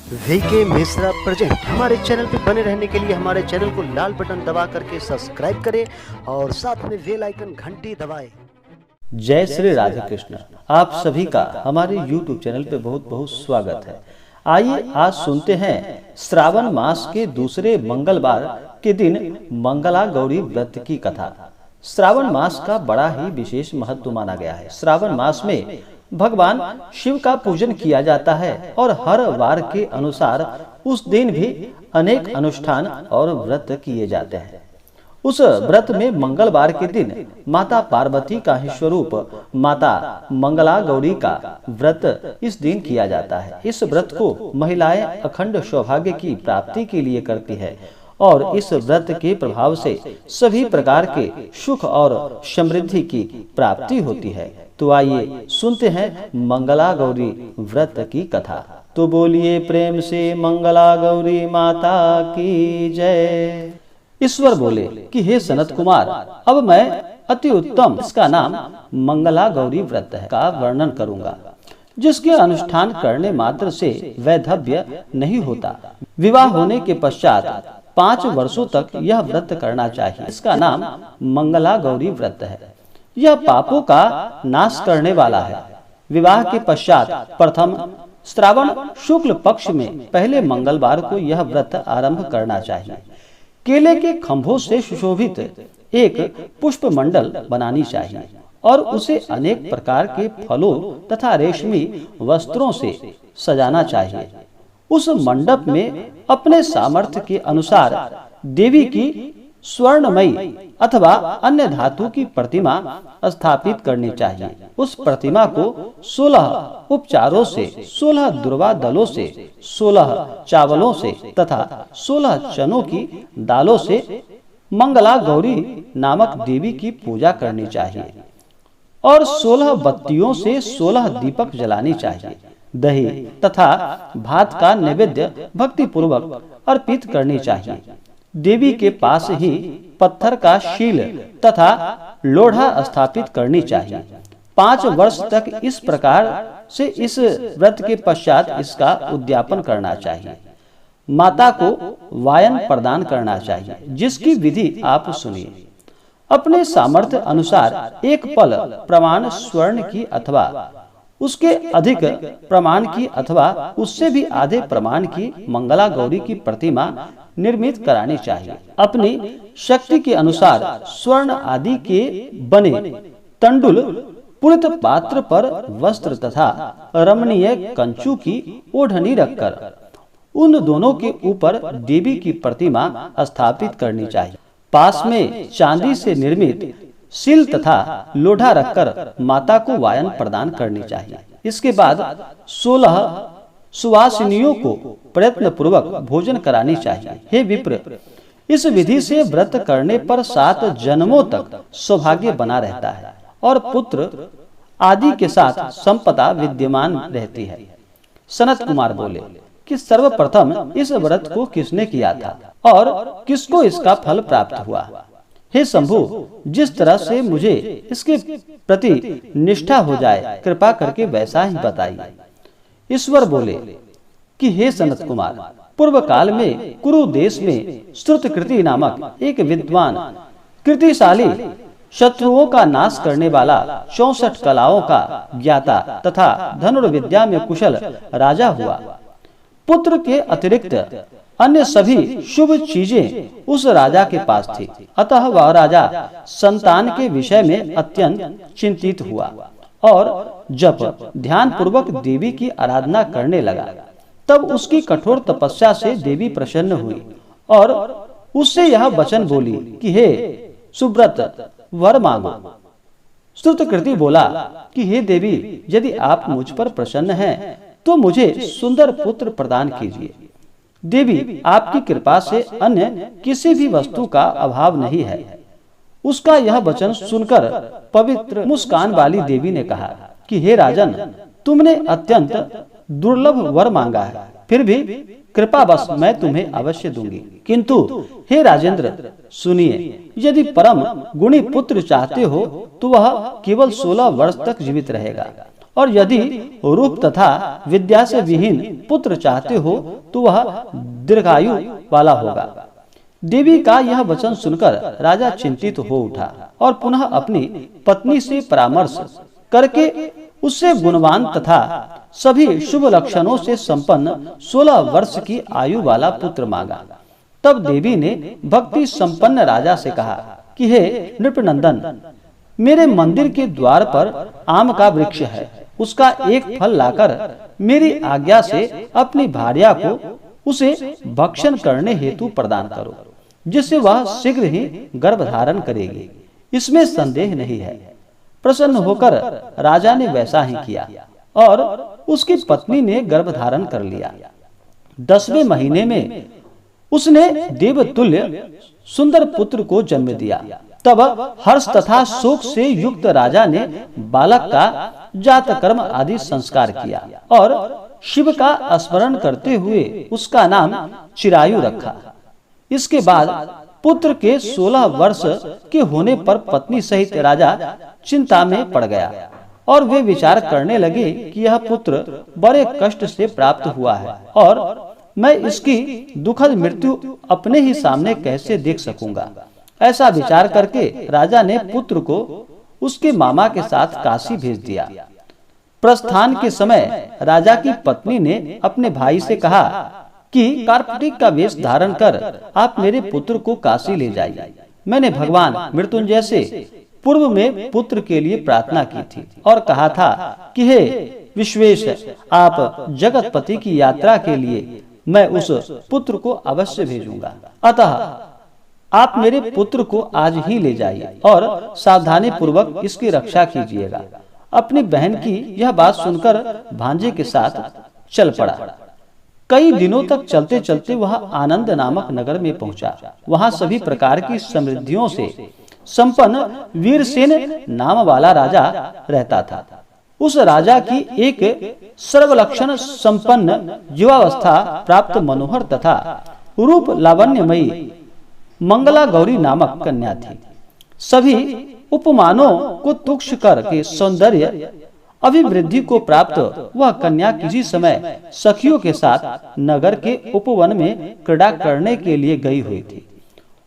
VK Mishra present. हमारे channel पे बने रहने के लिए हमारे चैनल को लाल बटन दबा करके सब्सक्राइब करें और साथ में बेल आइकन घंटी दबाएं। जय श्री राधे कृष्ण। आप सभी का हमारे YouTube चैनल पे बहुत बहुत स्वागत है। आइए आज सुनते हैं श्रावण मास के दूसरे मंगलवार के दिन मंगला गौरी व्रत की कथा। श्रावण मास का बड़ा ही विशेष महत्व माना गया है। श्रावण मास में भगवान शिव का पूजन किया जाता है और हर वार के अनुसार उस दिन भी अनेक अनुष्ठान और व्रत किए जाते हैं। उस व्रत में मंगलवार के दिन माता पार्वती का ही स्वरूप माता मंगला गौरी का व्रत इस दिन किया जाता है। इस व्रत को महिलाएं अखंड सौभाग्य की प्राप्ति के लिए करती है और इस व्रत के प्रभाव से सभी प्रकार के सुख और समृद्धि की प्राप्ति होती है। तो आइए सुनते हैं मंगला गौरी व्रत की कथा। तो बोलिए प्रेम से मंगला गौरी माता की जय। ईश्वर बोले कि हे सनत कुमार, अब मैं अति उत्तम इसका नाम मंगला गौरी व्रत है का वर्णन करूंगा, जिसके अनुष्ठान करने मात्र से वैधव्य नहीं होता। विवाह होने के पश्चात 5 वर्षों तक यह व्रत करना चाहिए। इसका नाम मंगला गौरी व्रत है। यह पापों का नाश करने वाला है। विवाह के पश्चात प्रथम श्रावण शुक्ल पक्ष में पहले मंगलवार को यह व्रत आरंभ करना चाहिए। केले के खंभों से सुशोभित एक पुष्प मंडल बनानी चाहिए और उसे अनेक प्रकार के फलों तथा रेशमी वस्त्रों से सजाना चाहिए। उस मंडप में अपने सामर्थ्य के अनुसार देवी की स्वर्णमयी अथवा अन्य धातु की प्रतिमा स्थापित करनी चाहिए। उस प्रतिमा को 16 उपचारों से, 16 दुर्वा दलों से, 16 चावलों से तथा 16 चनों की दालों से मंगला गौरी नामक देवी की पूजा करनी चाहिए और 16 बत्तियों से 16 दीपक जलानी चाहिए। दही तथा भात का नैवेद्य भक्ति पूर्वक अर्पित करनी चाहिए। देवी के पास ही पत्थर का शील तथा लोढ़ा स्थापित करनी चाहिए। 5 वर्ष तक इस प्रकार से इस व्रत के पश्चात इसका उद्यापन करना चाहिए। माता को वायन प्रदान करना चाहिए, जिसकी विधि आप सुनिए। अपने सामर्थ्य अनुसार एक पल प्रमाण स्वर्ण की अथवा उसके अधिक प्रमाण की अथवा उससे भी आधे प्रमाण की मंगला गौरी की प्रतिमा निर्मित करानी चाहिए। अपनी शक्ति के अनुसार स्वर्ण आदि के बने तंडुल पुरित पात्र पर वस्त्र तथा रमणीय कंचू की ओढ़नी रखकर उन दोनों के ऊपर देवी की प्रतिमा स्थापित करनी चाहिए। पास में चांदी से निर्मित सिल तथा लोढ़ा रखकर माता को वायन प्रदान करनी चाहिए। इसके बाद 16 सुवासिनियों को प्रयत्न पूर्वक भोजन करानी चाहिए। हे विप्र, इस विधि से व्रत करने पर 7 जन्मों तक सौभाग्य बना रहता है और पुत्र आदि के साथ संपदा विद्यमान रहती है। सनत कुमार बोले कि सर्वप्रथम इस व्रत को किसने किया था और किसको इसका फल प्राप्त हुआ? हे शंभु, जिस तरह से मुझे इसके प्रति निष्ठा हो जाए, कृपा करके वैसा ही बताइए। ईश्वर बोले कि हे सनत कुमार, पूर्व काल में कुरु देश में श्रुतकृति नामक एक विद्वान कृतिशाली शत्रुओं का नाश करने वाला 64 कलाओं का ज्ञाता तथा धनुर्विद्या में कुशल राजा हुआ। पुत्र के अतिरिक्त अन्य सभी शुभ चीजें उस राजा के पास थी, अतः वह राजा संतान के विषय में अत्यंत चिंतित हुआ और जब ध्यान पूर्वक देवी की आराधना करने लगा, तब उसकी कठोर तपस्या से देवी प्रसन्न हुई और उससे यह वचन बोली कि हे सुव्रत, वर मांगो। श्रुतकृति बोला कि हे देवी, यदि आप मुझ पर प्रसन्न हैं तो मुझे सुंदर पुत्र प्रदान कीजिए। देवी, आपकी कृपा से अन्य किसी भी वस्तु का अभाव नहीं है। उसका यह वचन सुनकर पवित्र मुस्कान वाली देवी ने कहा कि हे राजन, तुमने अत्यंत दुर्लभ वर मांगा है, फिर भी कृपावश मैं तुम्हें अवश्य दूंगी। किंतु हे राजेंद्र, सुनिए, यदि परम गुणी पुत्र चाहते हो तो वह केवल 16 वर्ष तक जीवित रहेगा और यदि रूप तथा विद्या से विहीन पुत्र चाहते हो तो वह दीर्घायु वाला होगा। देवी का यह वचन सुनकर राजा चिंतित हो उठा और पुनः अपनी पत्नी से परामर्श करके उससे गुणवान तथा सभी शुभ लक्षणों से संपन्न 16 वर्ष की आयु वाला पुत्र मांगा। तब देवी ने भक्ति संपन्न राजा से कहा कि हे नृपनंदन, मेरे मंदिर के द्वार पर आम का वृक्ष है, उसका एक फल लाकर मेरी आज्ञा से अपनी भार्या को उसे भक्षण करने हेतु प्रदान करो, जिससे वह शीघ्र ही गर्भ धारण करेगी, इसमें संदेह नहीं है। प्रसन्न होकर राजा ने वैसा ही किया और उसकी पत्नी ने गर्भ धारण कर लिया। 10वें महीने में उसने देवतुल्य सुंदर पुत्र को जन्म दिया। तब हर्ष तथा शोक से युक्त राजा ने बालक का जात कर्म आदि संस्कार किया और शिव का स्मरण करते हुए उसका नाम चिरायु रखा। इसके बाद पुत्र के 16 वर्ष के होने पर पत्नी सहित राजा चिंता में पड़ गया और वे विचार करने लगे कि यह पुत्र बड़े कष्ट से प्राप्त हुआ है और मैं इसकी दुखद मृत्यु अपने ही सामने कैसे देख सकूंगा। ऐसा विचार करके राजा ने पुत्र को उसके मामा के साथ काशी भेज दिया। प्रस्थान के समय राजा की पत्नी ने अपने भाई से कहा कि कार्तिक का वेश धारण कर आप मेरे पुत्र को काशी ले जाइए। मैंने भगवान मृत्युंजय से पूर्व में पुत्र के लिए प्रार्थना की थी और कहा था कि हे विश्वेश, आप जगतपति की यात्रा के लिए मैं उस पुत्र को अवश्य भेजूंगा। अतः आप मेरे पुत्र को आज ही ले जाइए और सावधानी पूर्वक इसकी रक्षा कीजिएगा। अपनी बहन की यह बात सुनकर भांजे के साथ चल पड़ा। कई दिनों तक चलते चलते वह आनंद नामक नगर में पहुंचा। वहां सभी प्रकार की समृद्धियों से संपन्न वीरसेन नाम वाला राजा रहता था। उस राजा की एक सर्वलक्षण संपन्न युवावस्था प्राप्त मनोहर तथा रूप लावण्यमयी मंगला गौरी नामक कन्या थी। सभी उपमानों को तुक्ष करके सौंदर्य अभिवृद्धि को प्राप्त वह कन्या किसी समय सखियों के साथ नगर के उपवन में क्रीड़ा करने के लिए गई हुई थी।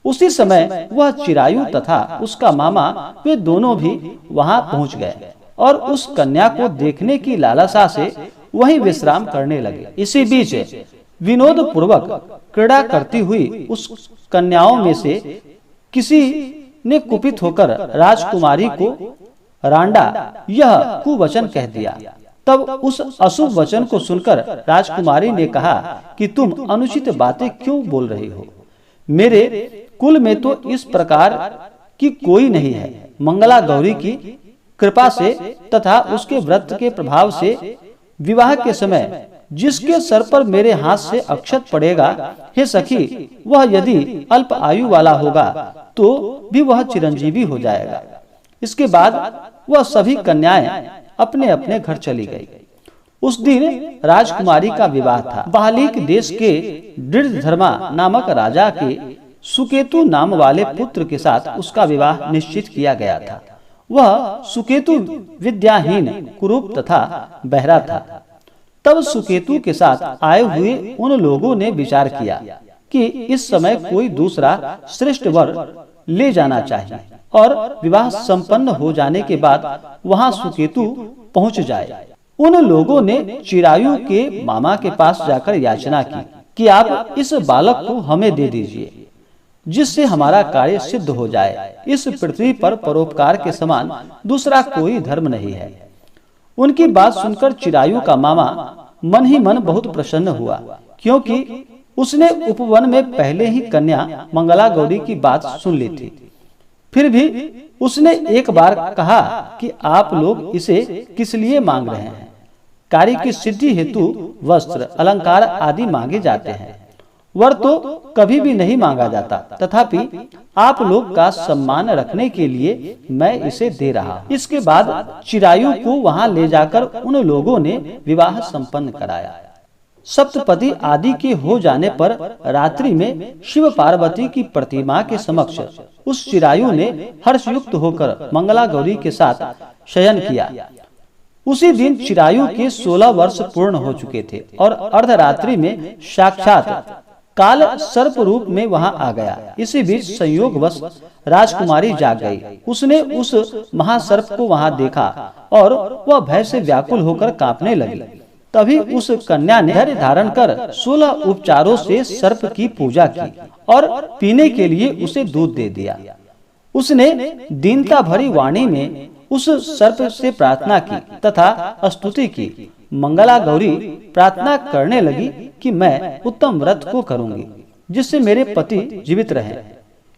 उसी समय वह चिरायु तथा उसका मामा वे दोनों भी वहां पहुंच गए और उस कन्या को देखने की लालसा से वहीं विश्राम करने लगे। इसी बीच विनोद पूर्वक क्रीड़ा करती हुई उस कन्याओं में से किसी ने कुपित होकर राजकुमारी को रांडा यह कुवचन कह दिया। तब उस अशुभ वचन को सुनकर राजकुमारी ने कहा कि तुम अनुचित बातें क्यों बोल रही हो? मेरे कुल में तो इस प्रकार की कोई नहीं है। मंगला गौरी की कृपा से तथा उसके व्रत के प्रभाव से विवाह के समय जिसके सर पर मेरे हाथ से अक्षत पड़ेगा, हे सखी, वह यदि अल्प आयु वाला होगा तो भी वह चिरंजीवी हो जाएगा। इसके बाद वह सभी कन्याएं अपने अपने घर चली गई। उस दिन राजकुमारी का विवाह था। बालीक देश के दृढ़धर्मा नामक राजा के सुकेतु नाम वाले पुत्र के साथ उसका विवाह निश्चित किया गया था। वह सुकेतु विद्याहीन, कुरूप तथा बहरा था। तब सुकेतु के साथ आए हुए उन लोगों ने विचार किया कि इस समय कोई दूसरा श्रेष्ठ वर ले जाना चाहिए और विवाह संपन्न हो जाने के बाद वहां सुकेतु पहुंच जाए। उन लोगों ने चिरायु के मामा के पास जाकर याचना की कि आप इस बालक को हमें दे दीजिए, जिससे हमारा कार्य सिद्ध हो जाए। इस पृथ्वी पर परोपकार के समान दूसरा कोई धर्म नहीं है। उनकी बात सुनकर चिरायु का मामा मन ही मन बहुत प्रसन्न हुआ, क्योंकि उसने उपवन में पहले ही कन्या मंगला गौरी की बात सुन ली थी। फिर भी उसने एक बार कहा कि आप लोग इसे किस लिए मांग रहे हैं? कार्य की सिद्धि हेतु वस्त्र, अलंकार आदि मांगे जाते हैं। वर तो कभी भी नहीं मांगा जाता, तथापि आप लोग का सम्मान रखने के लिए मैं इसे दे रहा हूँ। इसके बाद चिरायु को वहां ले जाकर उन लोगों ने विवाह संपन्न कराया। सप्तपदी आदि के हो जाने पर रात्रि में शिव पार्वती की प्रतिमा के समक्ष उस चिरायु ने हर्षयुक्त होकर मंगला गौरी के साथ शयन किया। उसी दिन चिरायु के 16 वर्ष पूर्ण हो चुके थे और अर्धरात्रि में साक्षात काल सर्प रूप में वहां आ गया। इसी बीच संयोगवश राजकुमारी जाग गई। उसने उस महासर्प को वहां देखा और वह भय से व्याकुल होकर कांपने लगी। तभी उस कन्या ने धैर्य धारण कर 16 उपचारों से सर्प की पूजा की और पीने के लिए उसे दूध दे दिया। उसने दीनता भरी वाणी में उस सर्प से प्रार्थना की तथा स्तुति की। मंगला गौरी प्रार्थना करने लगी कि मैं उत्तम व्रत को करूंगी जिससे मेरे पति जीवित रहें।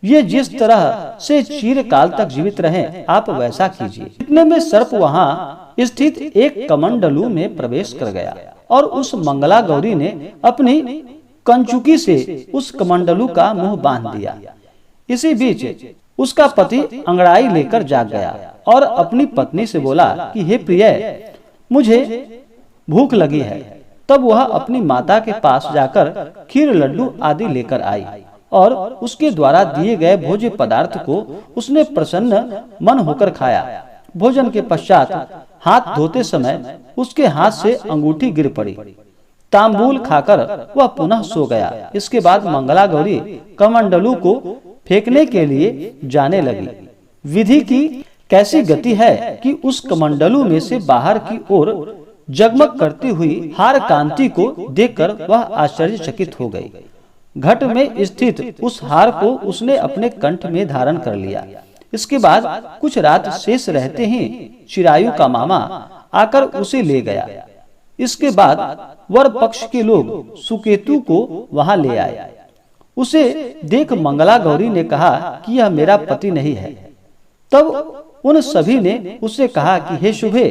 ये जिस तरह से चिरकाल तक जीवित रहें, आप वैसा कीजिए। इतने में सर्प वहां स्थित एक कमंडलू में प्रवेश कर गया और उस मंगला गौरी ने अपनी कंचुकी से उस कमंडलू का मुंह बांध दिया। इसी बीच उसका पति अंगड़ाई लेकर जाग गया और अपनी पत्नी से बोला कि हे प्रिय, मुझे भूख लगी है। तब वह अपनी माता के पास जाकर खीर लड्डू आदि लेकर आई और उसके द्वारा दिए गए भोज्य पदार्थ को उसने प्रसन्न मन होकर खाया। भोजन के पश्चात हाथ धोते समय उसके हाथ से अंगूठी गिर पड़ी। तांबूल खाकर वह पुनः सो गया। इसके बाद मंगला गौरी कमंडलू को फेंकने के लिए जाने लगी। विधि की कैसी गति है कि उस कमंडलू में से बाहर की ओर जगमग करती हुई हार कांति को देखकर वह आश्चर्यचकित हो गई। घट में स्थित उस हार को उसने अपने कंठ में धारण कर लिया। इसके बाद कुछ रात शेष रहते ही चिरायु का मामा आकर उसे ले गया। इसके बाद वर पक्ष के लोग सुकेतु को वहां ले आए। उसे देख मंगला गौरी ने कहा कि यह मेरा पति नहीं है। तब उन सभी ने उससे कहा कि हे शुभे,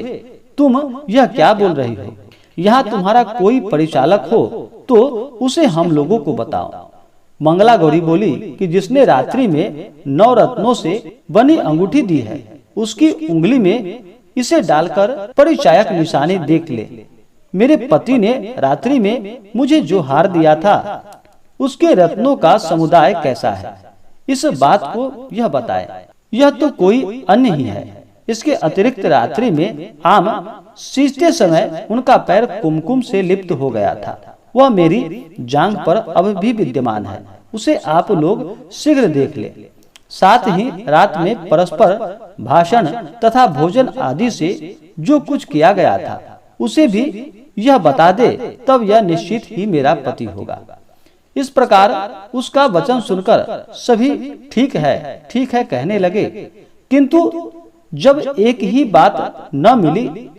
तुम यह क्या बोल रही हो? यहाँ तुम्हारा कोई परिचालक हो तो उसे हम लोगों को बताओ। मंगला गौरी बोली कि जिसने रात्रि में 9 रत्नों से बनी अंगूठी दी है, उसकी उंगली में इसे डालकर परिचायक निशानी देख ले। मेरे पति ने रात्रि में मुझे जो हार दिया था उसके रत्नों का समुदाय कैसा है, इस बात को यह बताए। यह तो कोई अन्य ही है। इसके अतिरिक्त रात्रि में आम सींचते समय उनका पैर कुमकुम से लिप्त हो गया था। वह मेरी जांघ पर अब भी विद्यमान है। उसे आप लोग शीघ्र देख ले। साथ ही रात में परस्पर भाषण तथा भोजन आदि से जो कुछ किया गया था उसे भी यह बता दे, तब यह निश्चित ही मेरा पति होगा। इस प्रकार उसका वचन सुनकर सभी ठीक है कहने लगे। किंतु जब एक ही बात न मिली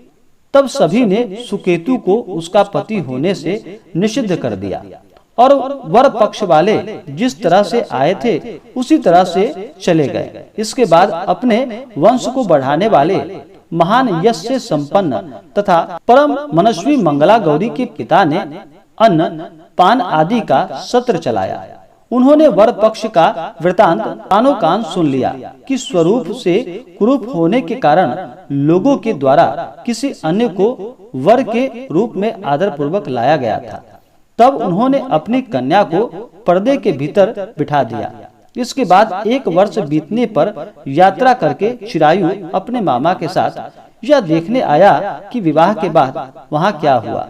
तब सभी ने सुकेतु को उसका पति होने से निषिद्ध कर दिया और वर पक्ष वाले जिस तरह से आए थे उसी तरह से चले गए। इसके बाद अपने वंश को बढ़ाने वाले महान यश से संपन्न तथा परम मनस्वी मंगला गौरी के पिता ने अन्न पान आदि का सत्र चलाया। उन्होंने वर पक्ष का वृतांत कानो कान सुन लिया कि स्वरूप से कुरूप होने के कारण लोगों के द्वारा किसी अन्य को वर के रूप में आदर पूर्वक लाया गया था। तब उन्होंने अपनी कन्या को पर्दे के भीतर बिठा दिया। इसके बाद 1 वर्ष बीतने पर यात्रा करके चिरायु अपने मामा के साथ यह देखने आया कि विवाह के बाद वहाँ क्या हुआ।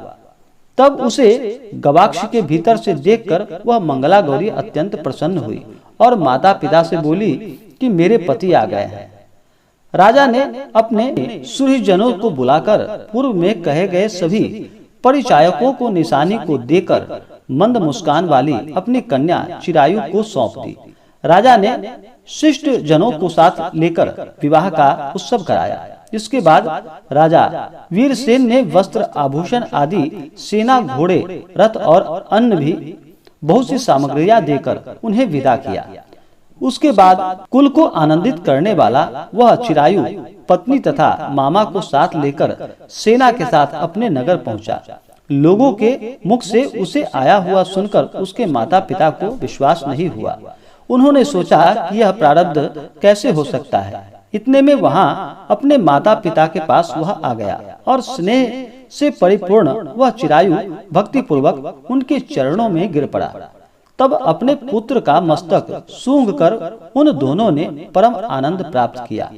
तब उसे गवाक्ष के भीतर से देखकर वह मंगला गौरी अत्यंत प्रसन्न हुई और माता पिता से बोली कि मेरे पति आ गए हैं। राजा ने अपने सुहृदजनों को बुलाकर पूर्व में कहे गए सभी परिचायकों को निशानी को देकर मंद मुस्कान वाली अपनी कन्या चिरायु को सौंप दी। राजा ने शिष्ट जनों को साथ लेकर विवाह का उत्सव कराया। इसके बाद राजा वीरसेन ने वस्त्र आभूषण आदि सेना घोड़े रथ और अन्न भी बहुत सी सामग्रियां देकर उन्हें विदा किया। उसके बाद कुल को आनंदित करने वाला वह चिरायु पत्नी तथा मामा को साथ लेकर सेना के साथ अपने नगर पहुंचा। लोगों के मुख से उसे आया हुआ सुनकर उसके माता पिता को विश्वास नहीं हुआ। उन्होंने सोचा कि यह प्रारब्ध कैसे हो सकता है। इतने में वहां अपने माता पिता के पास वह आ गया और स्नेह से परिपूर्ण वह चिरायु भक्ति पूर्वक उनके चरणों में गिर पड़ा। तब अपने पुत्र का मस्तक सूंघकर उन दोनों ने परम आनंद प्राप्त किया।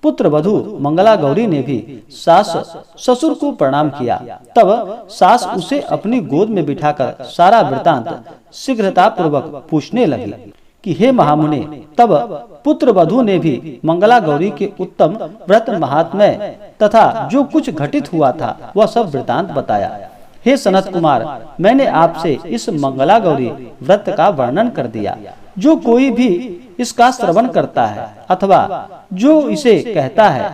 पुत्र वधू मंगला गौरी ने भी सास ससुर को प्रणाम किया। तब सास उसे अपनी गोद में बिठाकर सारा वृतांत शीघ्रता पूर्वक पूछने लगी कि हे महामुने। तब पुत्र वधू ने भी मंगला गौरी के उत्तम व्रत महात्म्य तथा जो कुछ घटित हुआ था वह सब वृतांत बताया। हे सनत कुमार, मैंने आपसे इस मंगला गौरी व्रत का वर्णन कर दिया। जो कोई भी इसका श्रवण करता है अथवा जो इसे कहता है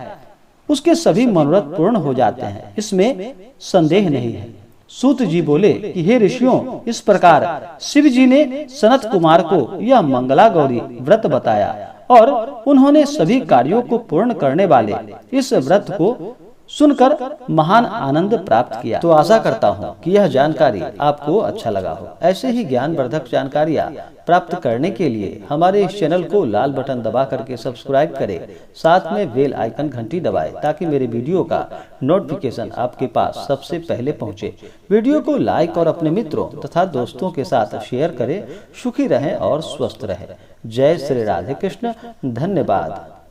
उसके सभी मनोरथ पूर्ण हो जाते हैं, इसमें संदेह नहीं है। सूत जी बोले कि हे ऋषियों, इस प्रकार शिव जी ने सनत कुमार को यह मंगला गौरी व्रत बताया और उन्होंने सभी कार्यों को पूर्ण करने वाले इस व्रत को सुनकर महान आनंद प्राप्त किया। तो आशा करता हूँ कि यह जानकारी आपको अच्छा लगा हो। ऐसे ही ज्ञानवर्धक जानकारियाँ प्राप्त करने के लिए हमारे इस चैनल को लाल बटन दबा करके सब्सक्राइब करें, साथ में बेल आइकन घंटी दबाएं ताकि मेरे वीडियो का नोटिफिकेशन आपके पास सबसे पहले पहुँचे। वीडियो को लाइक और अपने मित्रों तथा दोस्तों के साथ शेयर करें। सुखी रहें और स्वस्थ रहें। जय श्री राधे कृष्ण। धन्यवाद।